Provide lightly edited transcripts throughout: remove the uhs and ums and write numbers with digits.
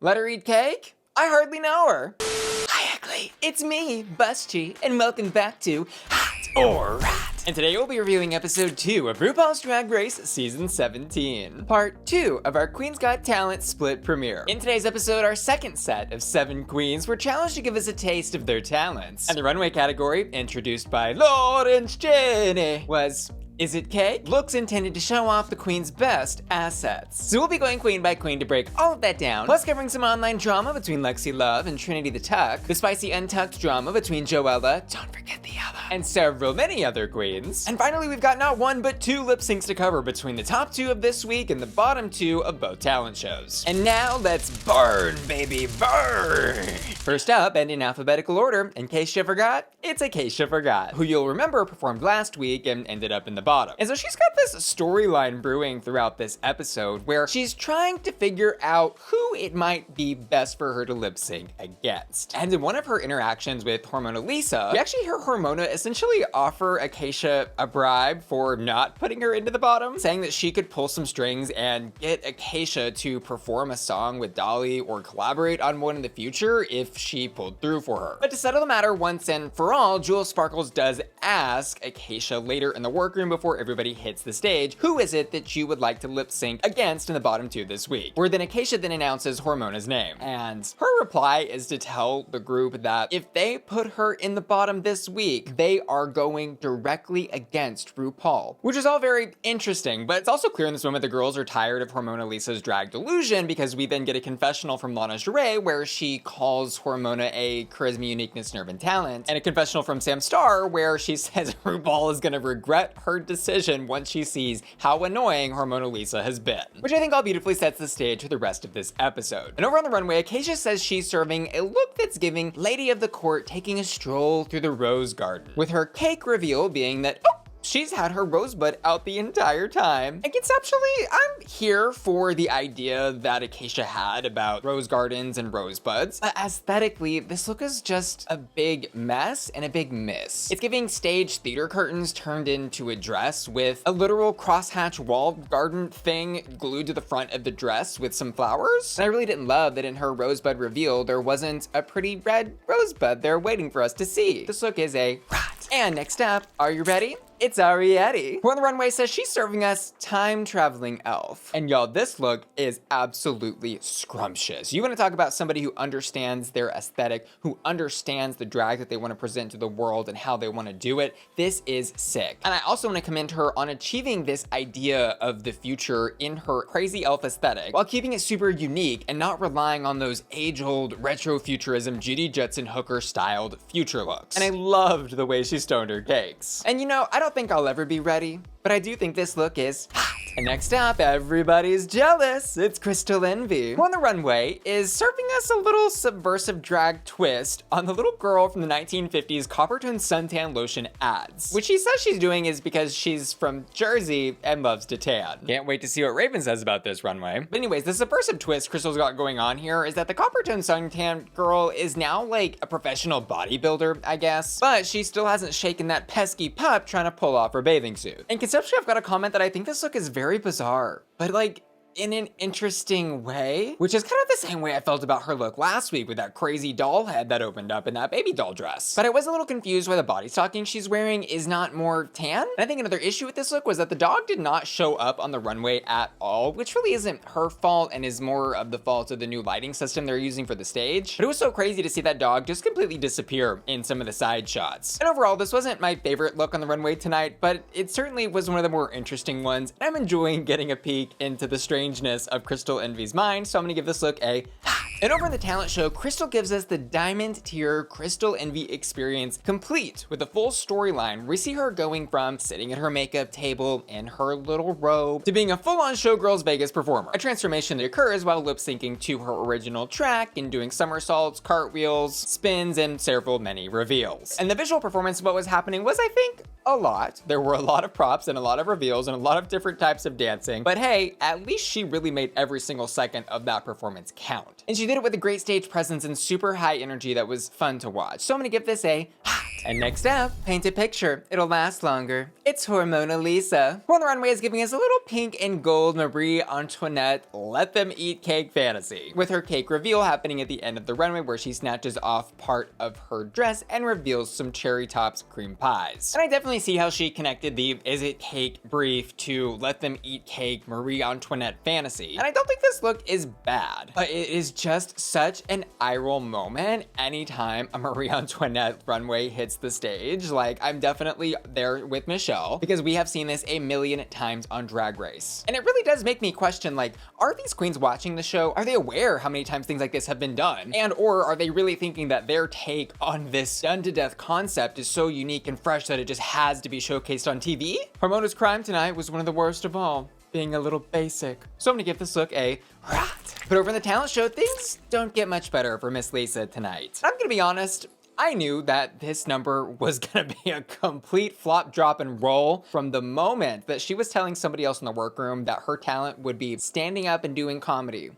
Let her eat cake? I hardly know her. Hi, Ugly. It's me, Bussy, and welcome back to Hot or Rat. And today we'll be reviewing episode 2 of RuPaul's Drag Race Season 17, part 2 of our Queen's Got Talent split premiere. In today's episode, our second set of 7 queens were challenged to give us a taste of their talents. And the runway category, introduced by Lawrence Jenny, was Is It Cake? Looks intended to show off the queen's best assets. So we'll be going queen by queen to break all of that down, plus covering some online drama between Lexi Love and Trinity the Tuck, the spicy Untucked drama between Joella, don't forget the yellow, and several many other queens. And finally, we've got not 1 but 2 lip syncs to cover between the top 2 of this week and the bottom 2 of both talent shows. And now let's burn, baby, burn! First up, and in alphabetical order, in case you forgot, it's Acacia Forgot, who you'll remember performed last week and ended up in the bottom. And so she's got this storyline brewing throughout this episode where she's trying to figure out who it might be best for her to lip sync against. And in one of her interactions with Hormona Lisa, we actually hear Hormona essentially offer Acacia a bribe for not putting her into the bottom, saying that she could pull some strings and get Acacia to perform a song with Dolly or collaborate on one in the future if she pulled through for her. But to settle the matter once and for all, Jewel Sparkles does ask Acacia later in the workroom before everybody hits the stage, who is it that you would like to lip sync against in the bottom 2 this week? Where then Acacia then announces Hormona's name. And her reply is to tell the group that if they put her in the bottom this week, they are going directly against Rupaul. Which is all very interesting, but it's also clear in this moment the girls are tired of Hormona Lisa's drag delusion, because we then get a confessional from Lana JaRae where she calls Hormona a charisma, uniqueness, nerve, and talent, and a confessional from Sam Star where she says Rupaul is gonna regret her decision once she sees how annoying Hormona Lisa has been. Which I think all beautifully sets the stage for the rest of this episode. And over on the runway, Acacia says she's serving a look that's giving Lady of the Court taking a stroll through the rose garden, with her cake reveal being that, she's had her rosebud out the entire time. And conceptually, I'm here for the idea that Acacia had about rose gardens and rosebuds. But aesthetically, this look is just a big mess and a big miss. It's giving stage theater curtains turned into a dress with a literal crosshatch wall garden thing glued to the front of the dress with some flowers. And I really didn't love that in her rosebud reveal, there wasn't a pretty red rosebud there waiting for us to see. This look is a rat. And next up, are you ready? It's Arrietty, who on the runway says she's serving us time-traveling elf. And y'all, this look is absolutely scrumptious. You wanna talk about somebody who understands their aesthetic, who understands the drag that they wanna present to the world and how they wanna do it. This is sick. And I also wanna commend her on achieving this idea of the future in her crazy elf aesthetic, while keeping it super unique and not relying on those age-old retro-futurism Judy Jetson Hooker-styled future looks. And I loved the way she stoned her cakes. And you know, I don't think I'll ever be ready, but I do think this look is hot. And next up, everybody's jealous. It's Crystal Envy, who on the runway is serving us a little subversive drag twist on the little girl from the 1950s Coppertone suntan lotion ads. Which she says she's doing is because she's from Jersey and loves to tan. Can't wait to see what Raven says about this runway. But anyways, the subversive twist Crystal's got going on here is that the Coppertone suntan girl is now like a professional bodybuilder, I guess. But she still hasn't shaken that pesky pup trying to pull off her bathing suit. And conceptually, I've got a comment that I think this look is very bizarre, but like, in an interesting way, which is kind of the same way I felt about her look last week with that crazy doll head that opened up in that baby doll dress. But I was a little confused why the body stocking she's wearing is not more tan. And I think another issue with this look was that the dog did not show up on the runway at all, which really isn't her fault and is more of the fault of the new lighting system they're using for the stage. But it was so crazy to see that dog just completely disappear in some of the side shots. And overall, this wasn't my favorite look on the runway tonight, but it certainly was one of the more interesting ones. And I'm enjoying getting a peek into the strangeness of Crystal Envy's mind, so I'm gonna give this look a hot. And over in the talent show, Crystal gives us the diamond tier Crystal Envy experience, complete with a full storyline. We see her going from sitting at her makeup table in her little robe to being a full-on Showgirls Vegas performer. A transformation that occurs while lip syncing to her original track and doing somersaults, cartwheels, spins, and several many reveals. And the visual performance of what was happening was, I think, a lot. There were a lot of props and a lot of reveals and a lot of different types of dancing, but hey, at least she really made every single second of that performance count. And she did it with a great stage presence and super high energy that was fun to watch. So I'm gonna give this a hot. And next up, paint a picture. It'll last longer. It's Hormona Lisa, who on the runway is giving us a little pink and gold Marie Antoinette let them eat cake fantasy, with her cake reveal happening at the end of the runway where she snatches off part of her dress and reveals some cherry tops cream pies. And I definitely see how she connected the is it cake brief to let them eat cake Marie Antoinette fantasy. And I don't think this look is bad, but it is just such an eye roll moment anytime a Marie Antoinette runway hits the stage. Like, I'm definitely there with Michelle because we have seen this a million times on Drag Race. And it really does make me question, like, are these queens watching the show? Are they aware how many times things like this have been done? And or are they really thinking that their take on this done to death concept is so unique and fresh that it just has to be showcased on TV? Hormona's crime tonight was one of the worst of all, being a little basic. So I'm gonna give this look a rat. But over in the talent show, things don't get much better for Miss Lisa tonight. I'm gonna be honest, I knew that this number was gonna be a complete flop, drop, and roll from the moment that she was telling somebody else in the workroom that her talent would be standing up and doing comedy.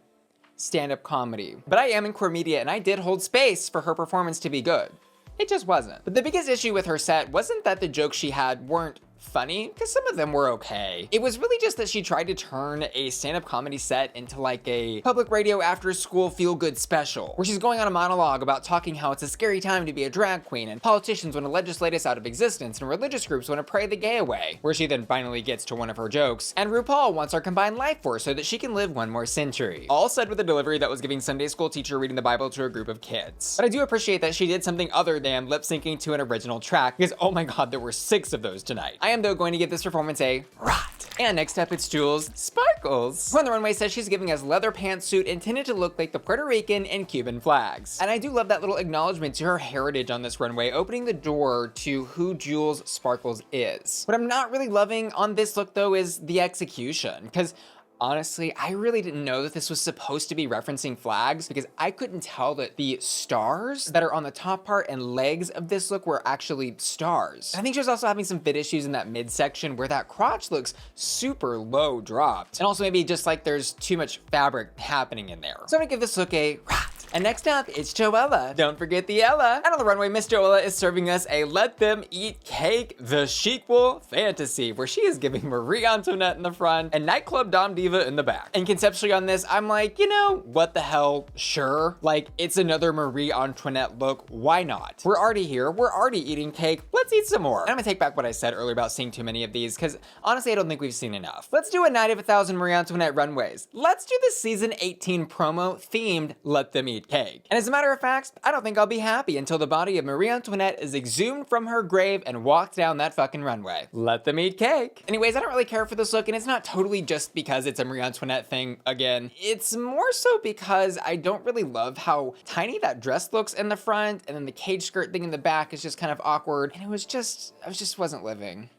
Stand-up comedy. But I am in core media and I did hold space for her performance to be good. It just wasn't. But the biggest issue with her set wasn't that the jokes she had weren't funny, because some of them were okay. It was really just that she tried to turn a stand-up comedy set into like a public radio after school feel-good special, where she's going on a monologue about talking how it's a scary time to be a drag queen, and politicians want to legislate us out of existence, and religious groups want to pray the gay away, where she then finally gets to one of her jokes, and Rupaul wants our combined life force so that she can live one more century. All said with a delivery that was giving Sunday school teacher reading the Bible to a group of kids. But I do appreciate that she did something other than lip-syncing to an original track, because oh my god, there were 6 of those tonight. I am though going to give this performance a rot. And next up, it's Jules Sparkles, who on the runway says she's giving us leather pantsuit intended to look like the Puerto Rican and Cuban flags. And I do love that little acknowledgement to her heritage on this runway, opening the door to who Jules Sparkles is. What I'm not really loving on this look though is the execution, because honestly, I really didn't know that this was supposed to be referencing flags because I couldn't tell that the stars that are on the top part and legs of this look were actually stars. I think she was also having some fit issues in that midsection where that crotch looks super low dropped. And also maybe just like there's too much fabric happening in there. So I'm gonna give this look a rat. And next up, it's Joella. Don't forget the Ella. And on the runway, Miss Joella is serving us a let them eat cake, the sequel fantasy, where she is giving Marie Antoinette in the front and nightclub Dom Diva in the back. And conceptually on this, I'm like, you know, what the hell, sure. Like, it's another Marie Antoinette look, why not? We're already here, we're already eating cake, let's eat some more. And I'm gonna take back what I said earlier about seeing too many of these, because honestly, I don't think we've seen enough. Let's do a night of 1,000 Marie Antoinette runways. Let's do the season 18 promo themed let them eat cake. And as a matter of fact, I don't think I'll be happy until the body of Marie Antoinette is exhumed from her grave and walked down that fucking runway. Let them eat cake. Anyways, I don't really care for this look, and it's not totally just because it's a Marie Antoinette thing again. It's more so because I don't really love how tiny that dress looks in the front, and then the cage skirt thing in the back is just kind of awkward, and I just wasn't living.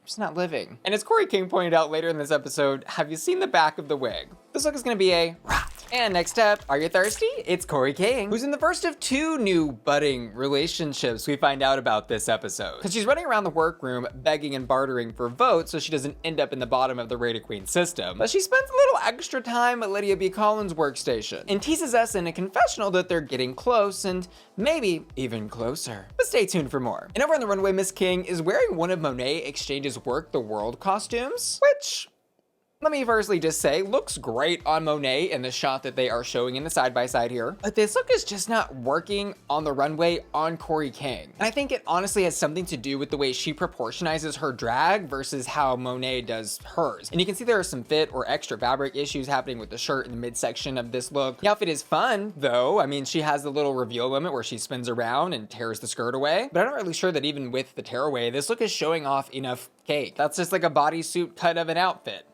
Just not living. And as Kori King pointed out later in this episode, have you seen the back of the wig? This look is gonna be a rat. And next up, are you thirsty? It's Kori King, who's in the first of 2 new budding relationships we find out about this episode. Because she's running around the workroom begging and bartering for votes so she doesn't end up in the bottom of the Rate a Queen system. But she spends a little extra time at Lydia B. Kollins' workstation and teases us in a confessional that they're getting close and maybe even closer. But stay tuned for more. And over on the runway, Miss King is wearing one of Monet Exchange's Work the World costumes, which, let me firstly just say, looks great on Monet in the shot that they are showing in the side-by-side here. But this look is just not working on the runway on Kori King. And I think it honestly has something to do with the way she proportionizes her drag versus how Monet does hers. And you can see there are some fit or extra fabric issues happening with the shirt in the midsection of this look. The outfit is fun, though. I mean, she has the little reveal moment where she spins around and tears the skirt away. But I'm not really sure that even with the tear away, this look is showing off enough cake. That's just like a bodysuit cut of an outfit.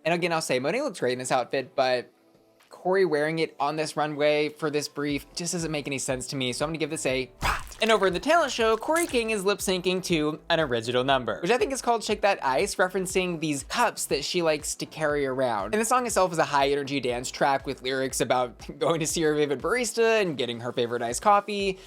And again, I'll say Monet looks great in this outfit, but Kori wearing it on this runway for this brief just doesn't make any sense to me. So I'm gonna give this a rat. And over in the talent show, Kori King is lip syncing to an original number, which I think is called Shake That Ice, referencing these cups that she likes to carry around. And the song itself is a high energy dance track with lyrics about going to see her favorite barista and getting her favorite iced coffee.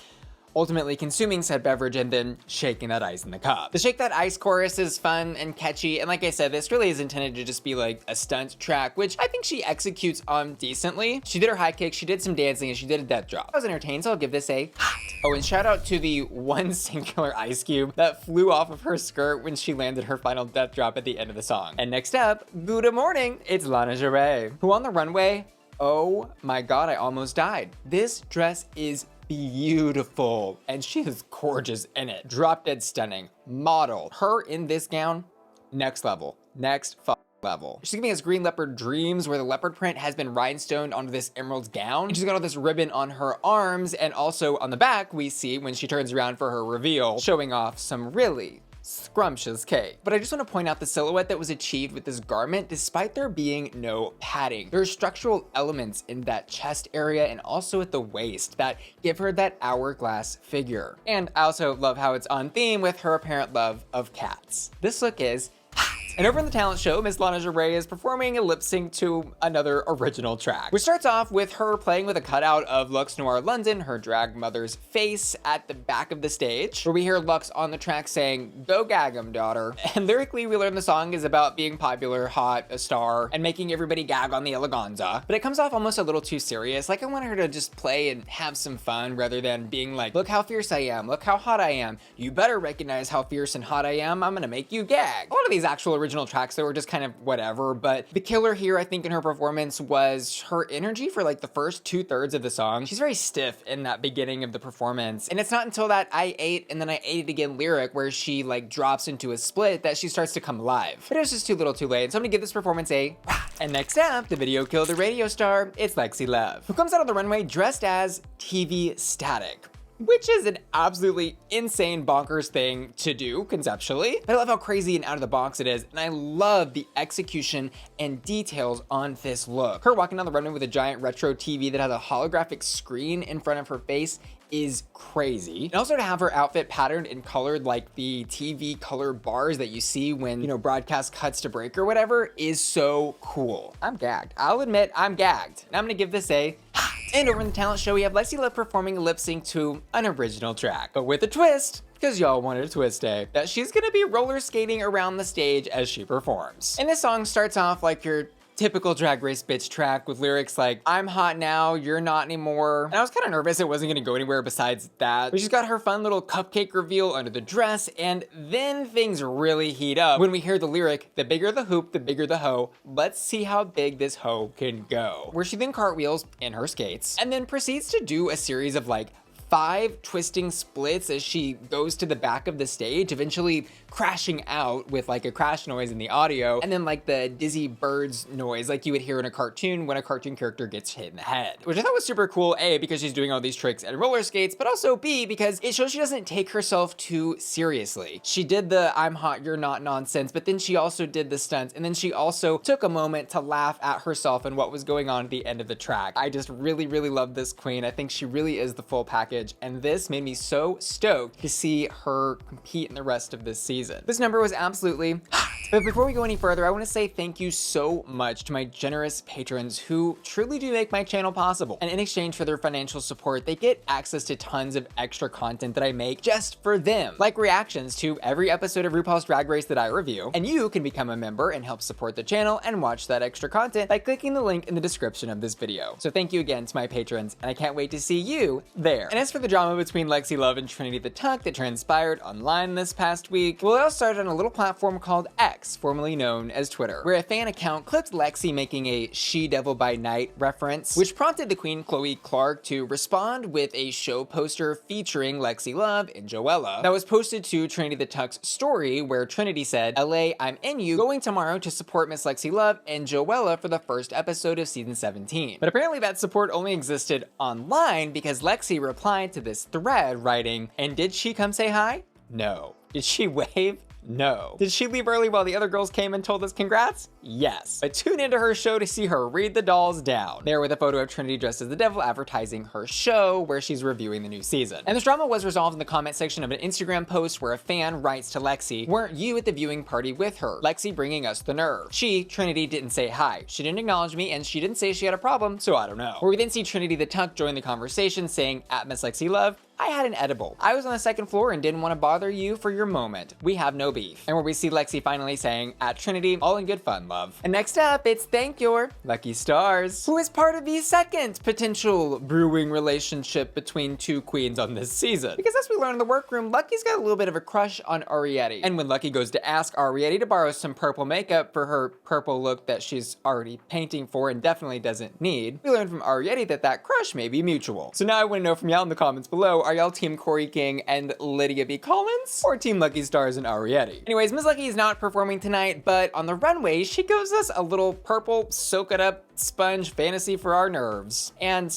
ultimately consuming said beverage and then shaking that ice in the cup. The Shake That Ice chorus is fun and catchy, and like I said, this really is intended to just be like a stunt track, which I think she executes on decently. She did her high kick, she did some dancing, and she did a death drop. I was entertained, so I'll give this a hot. Oh, and shout out to the one singular ice cube that flew off of her skirt when she landed her final death drop at the end of the song. And next up, good morning, it's Lana JaRae, who on the runway, oh my god, I almost died. This dress is beautiful, and she is gorgeous in it. Drop dead stunning. Model. Her in this gown, next level. Next level. She's giving us green leopard dreams where the leopard print has been rhinestoned onto this emerald gown. And she's got all this ribbon on her arms, and also on the back we see when she turns around for her reveal, showing off some really scrumptious cake. But I just want to point out the silhouette that was achieved with this garment despite there being no padding. There are structural elements in that chest area and also at the waist that give her that hourglass figure. And I also love how it's on theme with her apparent love of cats. This look is hot. And over in the talent show, Miss Lana JaRae is performing a lip sync to another original track, which starts off with her playing with a cutout of Lux Noir London, her drag mother's face, at the back of the stage, where we hear Lux on the track saying, "Go gag 'em, daughter." And lyrically, we learn the song is about being popular, hot, a star, and making everybody gag on the eleganza. But it comes off almost a little too serious. Like, I want her to just play and have some fun rather than being like, "Look how fierce I am, look how hot I am. You better recognize how fierce and hot I am. I'm gonna make you gag." A lot of these actual original tracks that were just kind of whatever, but the killer here, I think, in her performance was her energy for like the first 2/3 of the song. She's very stiff in that beginning of the performance, and it's not until that "I ate and then I ate it again" lyric where she like drops into a split that she starts to come alive. But it was just too little too late, so I'm gonna give this performance a rah. And next up, the video killed the radio star, it's Lexi Love, who comes out on the runway dressed as TV Static, which is an absolutely insane bonkers thing to do conceptually. But I love how crazy and out of the box it is, and I love the execution and details on this look. Her walking down the runway with a giant retro TV that has a holographic screen in front of her face is crazy. And also to have her outfit patterned and colored like the TV color bars that you see when, you know, broadcast cuts to break or whatever is so cool. I'm gagged. I'll admit I'm gagged. And I'm gonna give this a hot. And over in the talent show, we have Lexi Love performing a lip sync to an original track, but with a twist, because y'all wanted a twist, that she's gonna be roller skating around the stage as she performs. And this song starts off like your typical Drag Race bitch track with lyrics like, "I'm hot now, you're not anymore." And I was kind of nervous it wasn't gonna go anywhere besides that. But she's got her fun little cupcake reveal under the dress, and then things really heat up when we hear the lyric, "The bigger the hoop, the bigger the hoe. Let's see how big this hoe can go." Where she then cartwheels in her skates and then proceeds to do a series of like 5 twisting splits as she goes to the back of the stage, eventually crashing out with like a crash noise in the audio, and then like the dizzy birds noise like you would hear in a cartoon when a cartoon character gets hit in the head, which I thought was super cool, A, because she's doing all these tricks and roller skates, but also B, because it shows she doesn't take herself too seriously. She did the "I'm hot, you're not" nonsense, but then she also did the stunts, and then she also took a moment to laugh at herself and what was going on at the end of the track. I just really, really love this queen. I think she really is the full package, and this made me so stoked to see her compete in the rest of this season. This number was absolutely hot. But before we go any further, I want to say thank you so much to my generous patrons who truly do make my channel possible. And in exchange for their financial support, they get access to tons of extra content that I make just for them, like reactions to every episode of RuPaul's Drag Race that I review. And you can become a member and help support the channel and watch that extra content by clicking the link in the description of this video. So thank you again to my patrons, and I can't wait to see you there. And as for the drama between Lexi Love and Trinity the Tuck that transpired online this past week, well, it all started on a little platform called X, formerly known as Twitter, where a fan account clipped Lexi making a "She Devil by Night" reference, which prompted the Queen Chloe Clark to respond with a show poster featuring Lexi Love and Joella that was posted to Trinity the Tuck's story, where Trinity said, "LA, I'm in you, going tomorrow to support Miss Lexi Love and Joella for the first episode of season 17. But apparently that support only existed online because Lexi replied to this thread writing, "And did she come say hi? No. Did she wave? No. Did she leave early while the other girls came and told us congrats? Yes. But tune into her show to see her read the dolls down." There with a photo of Trinity dressed as the devil advertising her show where she's reviewing the new season. And this drama was resolved in the comment section of an Instagram post where a fan writes to Lexi, "Weren't you at the viewing party with her? Lexi bringing us the nerve. She, Trinity, didn't say hi. She didn't acknowledge me, and she didn't say she had a problem, so I don't know." Where we then see Trinity the Tuck join the conversation saying, "At Miss Lexi Love, I had an edible. I was on the second floor and didn't want to bother you for your moment. We have no beef. And where we see Lexi finally saying, at Trinity, all in good fun, love. And next up, it's Thank Your Lucky Starzzz, who is part of the second potential brewing relationship between two queens on this season. Because as we learn in the workroom, Lucky's got a little bit of a crush on Arrietty. And when Lucky goes to ask Arrietty to borrow some purple makeup for her purple look that she's already painting for and definitely doesn't need, we learn from Arrietty that that crush may be mutual. So now I want to know from y'all in the comments below, are y'all team Kori King and Lydia B. Kollins, or team Lucky Starzzz and Arrietty? Anyways, Miss Lucky is not performing tonight, but on the runway, she gives us a little purple soak-it-up sponge fantasy for our nerves. And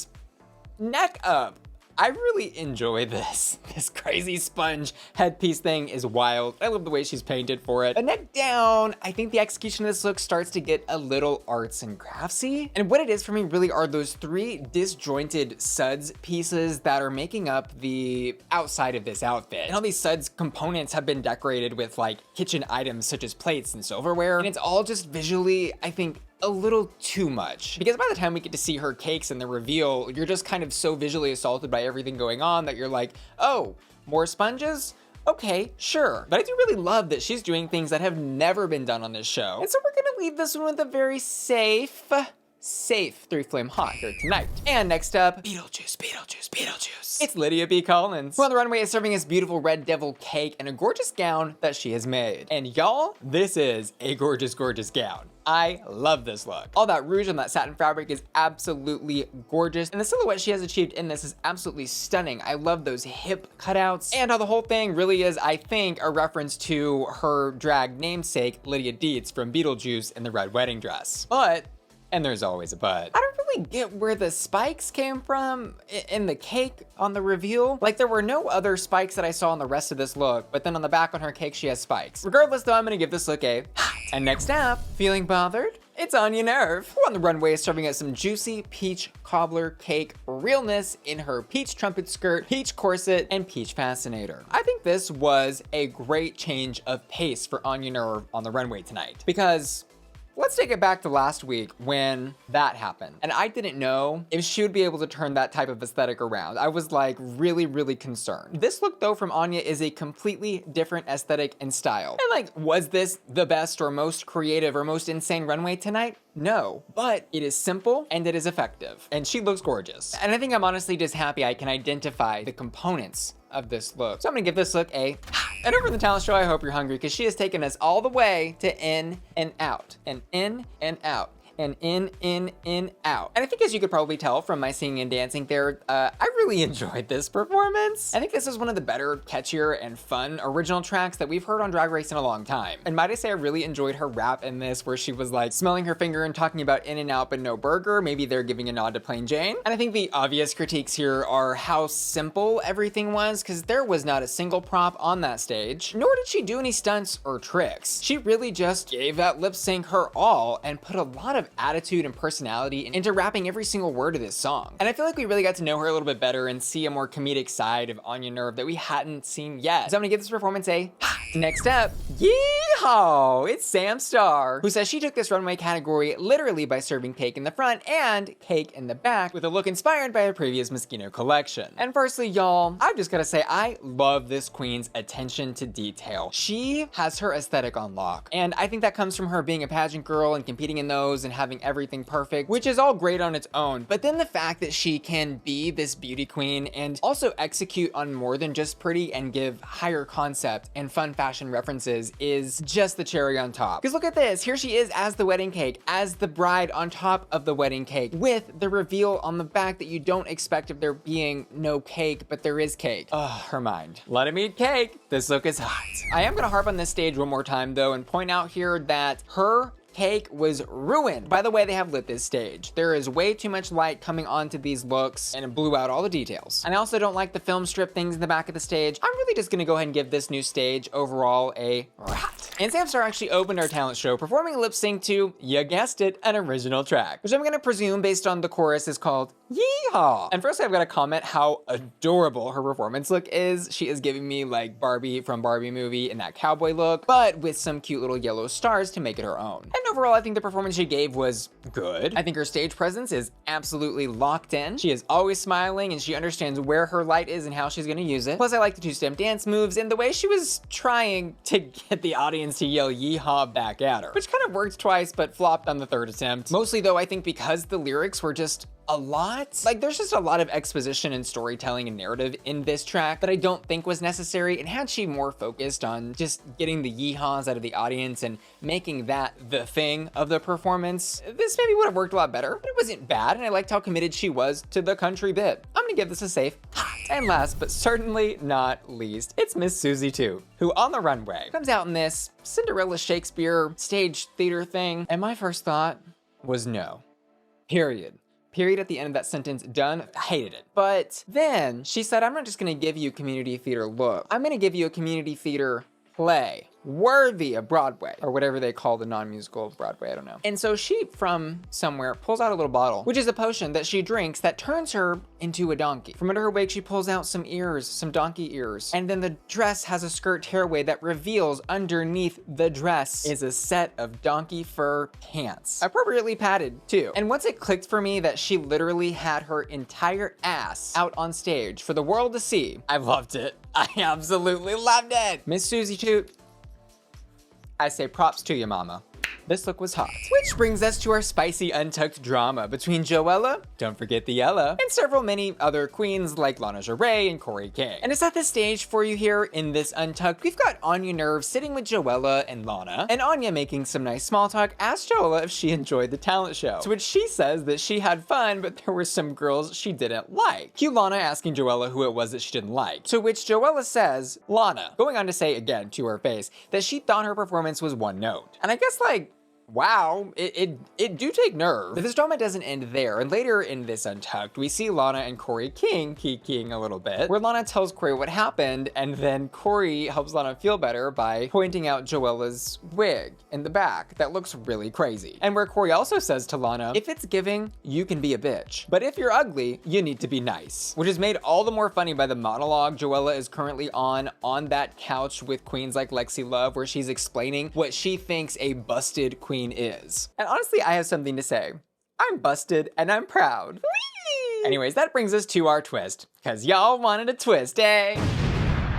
neck up. I really enjoy this. This crazy sponge headpiece thing is wild. I love the way she's painted for it. But neck down, I think the execution of this look starts to get a little arts and craftsy. And what it is for me really are those three disjointed suds pieces that are making up the outside of this outfit. And all these suds components have been decorated with like kitchen items such as plates and silverware. And it's all just visually, I think, a little too much, because by the time we get to see her cakes in the reveal, you're just kind of so visually assaulted by everything going on that you're like, oh, more sponges? Okay, sure. But I do really love that she's doing things that have never been done on this show. And so we're gonna leave this one with a very safe 3 Flame Hot here tonight. And next up, Beetlejuice. It's Lydia B. Kollins, who on the runway is serving us beautiful red devil cake and a gorgeous gown that she has made. And y'all, this is a gorgeous, gorgeous gown. I love this look. All that rouge on that satin fabric is absolutely gorgeous, and the silhouette she has achieved in this is absolutely stunning. I love those hip cutouts, and how the whole thing really is, I think, a reference to her drag namesake, Lydia Deetz from Beetlejuice in the red wedding dress. But, and there's always a but, I don't really get where the spikes came from in the cake on the reveal. Like, there were no other spikes that I saw on the rest of this look, but then on the back on her cake, she has spikes. Regardless though, I'm gonna give this look a hot. And next up, feeling bothered? It's Onya Nurve, who on the runway is serving us some juicy peach cobbler cake realness in her peach trumpet skirt, peach corset, and peach fascinator. I think this was a great change of pace for Onya Nurve on the runway tonight, because let's take it back to last week when that happened. And I didn't know if she would be able to turn that type of aesthetic around. I was like really, really concerned. This look though from Onya is a completely different aesthetic and style. And like, was this the best or most creative or most insane runway tonight? No, but it is simple and it is effective. And she looks gorgeous. And I think I'm honestly just happy I can identify the components of this look. So I'm gonna give this look a hot. And over the talent show, I hope you're hungry, because she has taken us all the way to in and out, and in and out, and in, out. And I think as you could probably tell from my singing and dancing there, I really enjoyed this performance. I think this is one of the better, catchier, and fun original tracks that we've heard on Drag Race in a long time. And might I say I really enjoyed her rap in this, where she was like smelling her finger and talking about in and out but no burger. Maybe they're giving a nod to Plain Jane. And I think the obvious critiques here are how simple everything was, because there was not a single prop on that stage, nor did she do any stunts or tricks. She really just gave that lip sync her all and put a lot of attitude and personality into rapping every single word of this song. And I feel like we really got to know her a little bit better and see a more comedic side of Onya Nurve that we hadn't seen yet. So I'm gonna give this performance a hot. Next up, yeehaw, it's Sam Starr, who says she took this runway category literally by serving cake in the front and cake in the back with a look inspired by a previous Moschino collection. And firstly, y'all, I've just gotta say, I love this queen's attention to detail. She has her aesthetic on lock. And I think that comes from her being a pageant girl and competing in those and having everything perfect, which is all great on its own. But then the fact that she can be this beauty queen and also execute on more than just pretty and give higher concept and fun fashion references is just the cherry on top. Because look at this, here she is as the wedding cake, as the bride on top of the wedding cake, with the reveal on the back that you don't expect of there being no cake, but there is cake. Ugh, her mind. Let him eat cake. This look is hot. I am gonna harp on this stage one more time though and point out here that her cake was ruined by the way they have lit this stage. There is way too much light coming onto these looks and it blew out all the details. And I also don't like the film strip things in the back of the stage. I'm really just gonna go ahead and give this new stage overall a hot. And Sam Starr actually opened our talent show performing a lip sync to, you guessed it, an original track, which I'm gonna presume based on the chorus is called Yeehaw! And first I've got to comment how adorable her performance look is. She is giving me like Barbie from Barbie movie in that cowboy look, but with some cute little yellow stars to make it her own. And overall, I think the performance she gave was good. I think her stage presence is absolutely locked in. She is always smiling and she understands where her light is and how she's gonna use it. Plus I like the two-step dance moves and the way she was trying to get the audience to yell yeehaw back at her, which kind of worked twice but flopped on the third attempt. Mostly though, I think because the lyrics were just a lot. Like there's just a lot of exposition and storytelling and narrative in this track that I don't think was necessary, and had she more focused on just getting the yeehaws out of the audience and making that the thing of the performance, this maybe would have worked a lot better, but it wasn't bad, and I liked how committed she was to the country bit. I'm gonna give this a safe hot. And last but certainly not least, it's Miss Suzie Toot, who on the runway comes out in this Cinderella Shakespeare stage theater thing, and my first thought was no. Period at the end of that sentence, done. I hated it. But then she said, I'm not just gonna give you a community theater look. I'm gonna give you a community theater play worthy of Broadway, or whatever they call the non-musical Broadway, I don't know. And so she, from somewhere, pulls out a little bottle, which is a potion that she drinks that turns her into a donkey. From under her wig, she pulls out some ears, some donkey ears. And then the dress has a skirt tearaway that reveals underneath the dress is a set of donkey fur pants. Appropriately padded, too. And once it clicked for me that she literally had her entire ass out on stage for the world to see, I loved it. I absolutely loved it. Miss Suzie Toot, I say props to you, mama. This look was hot. Which brings us to our spicy Untucked drama between Joella, don't forget the Yella, and several many other queens like Lana JaRae and Kori. And to set the stage for you here in this Untucked, we've got Onya Nurve sitting with Joella and Lana, and Onya making some nice small talk, asks Joella if she enjoyed the talent show, to which she says that she had fun, but there were some girls she didn't like. Cue Lana asking Joella who it was that she didn't like, to which Joella says, Lana, going on to say again to her face, that she thought her performance was one note. And I guess like, wow, it do take nerve. But this drama doesn't end there, and later in this Untucked, we see Lana and Kori kikiing a little bit, where Lana tells Kori what happened, and then Kori helps Lana feel better by pointing out Joella's wig in the back that looks really crazy. And where Kori also says to Lana, if it's giving, you can be a bitch. But if you're ugly, you need to be nice. Which is made all the more funny by the monologue Joella is currently on that couch with queens like Lexi Love, where she's explaining what she thinks a busted queen is. And honestly, I have something to say. I'm busted and I'm proud. Whee! Anyways, that brings us to our twist, because y'all wanted a twist, eh?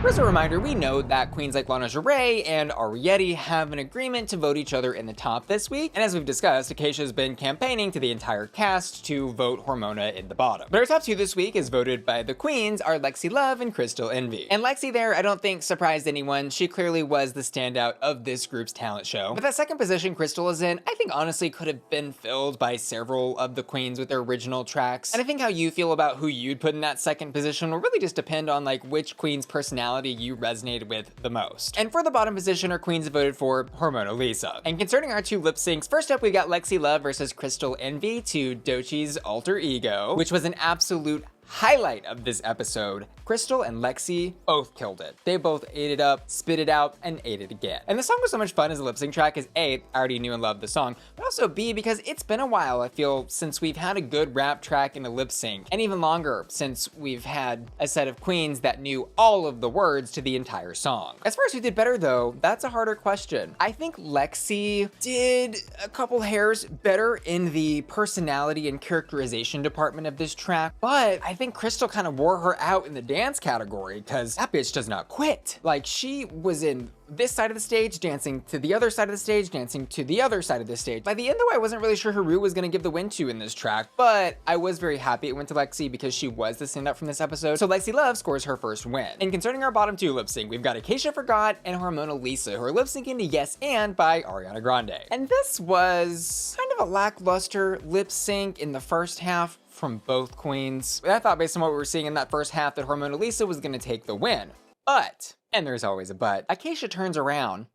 As a reminder, we know that queens like Lana JaRae and Arrietty have an agreement to vote each other in the top this week, and as we've discussed, Acacia's been campaigning to the entire cast to vote Hormona in the bottom. But our top two this week, as voted by the queens, are Lexi Love and Crystal Envy. And Lexi there, I don't think surprised anyone. She clearly was the standout of this group's talent show. But that second position Crystal is in, I think honestly could have been filled by several of the queens with their original tracks. And I think how you feel about who you'd put in that second position will really just depend on like which queen's personality you resonated with the most. And for the bottom position, our queens voted for Hormona Lisa. And concerning our two lip syncs, first up we got Lexi Love versus Crystal Envy to Doechii's Alter Ego, which was an absolute highlight of this episode. Crystal and Lexi both killed it. They both ate it up, spit it out, and ate it again. And the song was so much fun as a lip sync track, as A, I already knew and loved the song, but also B, because it's been a while, I feel, since we've had a good rap track in a lip sync, and even longer since we've had a set of queens that knew all of the words to the entire song. As far as who did better though, that's a harder question. I think Lexi did a couple hairs better in the personality and characterization department of this track, but I think Crystal kind of wore her out in the dance category, because that bitch does not quit. Like, she was in this side of the stage, dancing to the other side of the stage, dancing to the other side of the stage. By the end though, I wasn't really sure who was gonna give the win to in this track, but I was very happy it went to Lexi because she was the standout from this episode. So Lexi Love scores her first win. And concerning our bottom two lip sync, we've got Acacia Forgot and Hormona Lisa, who are lip syncing to Yes and by Ariana Grande. And this was kind of a lackluster lip sync in the first half from both queens. I thought based on what we were seeing in that first half that Hormona Lisa was gonna take the win. But, and there's always a but, Acacia turns around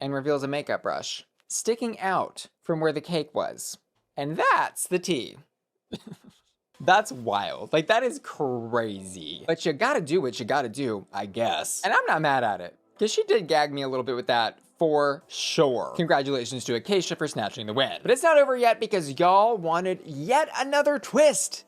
and reveals a makeup brush sticking out from where the cake was. And that's the tea. That's wild. Like, that is crazy. But you gotta do what you gotta do, I guess. And I'm not mad at it, because she did gag me a little bit with that for sure. Congratulations to Acacia for snatching the win. But it's not over yet because y'all wanted yet another twist.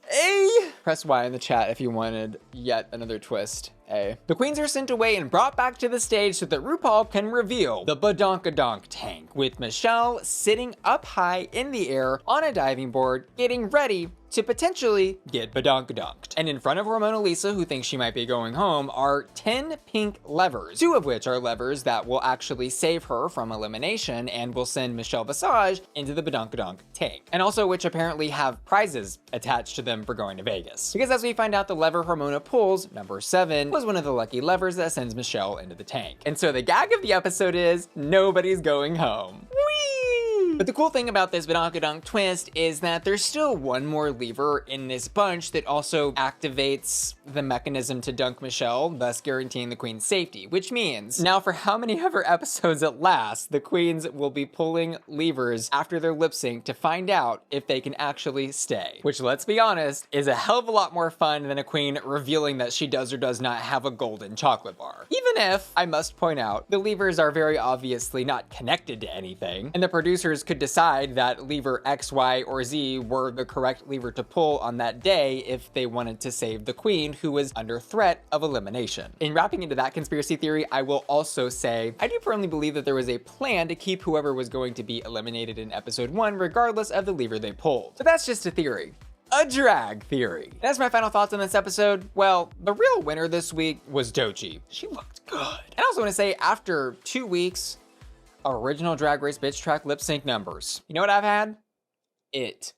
Press Y in the chat if you wanted yet another twist. The queens are sent away and brought back to the stage so that Rupaul can reveal the Badonkadunk tank, with Michelle sitting up high in the air on a diving board, getting ready to potentially get badonkadunked. And in front of Hormona Lisa, who thinks she might be going home, are 10 pink levers, 2 of which are levers that will actually save her from elimination and will send Michelle Visage into the badonkadunk tank. And also which apparently have prizes attached to them for going to Vegas. Because as we find out, the lever Hormona pulls, number 7, was one of the lucky levers that sends Michelle into the tank. And so the gag of the episode is nobody's going home. But the cool thing about this Badonkadunk twist is that there's still one more lever in this bunch that also activates the mechanism to dunk Michelle, thus guaranteeing the queen's safety, which means now for how many ever episodes it lasts, the queens will be pulling levers after their lip sync to find out if they can actually stay, which, let's be honest, is a hell of a lot more fun than a queen revealing that she does or does not have a golden chocolate bar. Even if, I must point out, the levers are very obviously not connected to anything, and the producers could decide that lever X, Y, or Z were the correct lever to pull on that day if they wanted to save the queen, who was under threat of elimination. In wrapping into that conspiracy theory, I will also say, I do firmly believe that there was a plan to keep whoever was going to be eliminated in episode 1, regardless of the lever they pulled. But that's just a theory. A drag theory. And as my final thoughts on this episode, well, the real winner this week was Doechii. She looked good. And I also want to say, after 2 weeks of original Drag Race bitch track lip sync numbers, you know what I've had? It.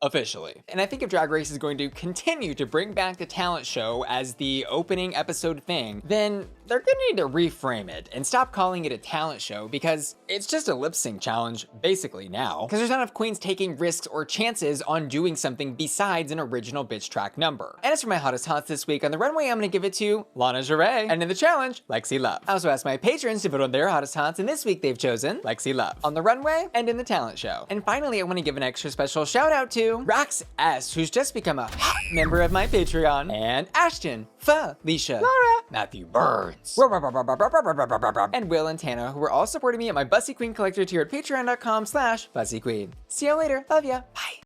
Officially. And I think if Drag Race is going to continue to bring back the talent show as the opening episode thing, then they're gonna need to reframe it and stop calling it a talent show, because it's just a lip sync challenge basically now, because there's not enough queens taking risks or chances on doing something besides an original bitch track number. And as for my hottest haunts this week on the runway, I'm gonna give it to Lana JaRae, and in the challenge, Lexi Love. I also asked my patrons to vote on their hottest haunts, and this week they've chosen Lexi Love on the runway and in the talent show. And finally, I want to give an extra special shout out to Rax S, who's just become a member of my Patreon, and Ashton, Felicia, Laura, Matthew Burns, and Will and Tana, who are all supporting me at my Bussy Queen Collector tier at patreon.com/BussyQueen. See you later. Love ya. Bye.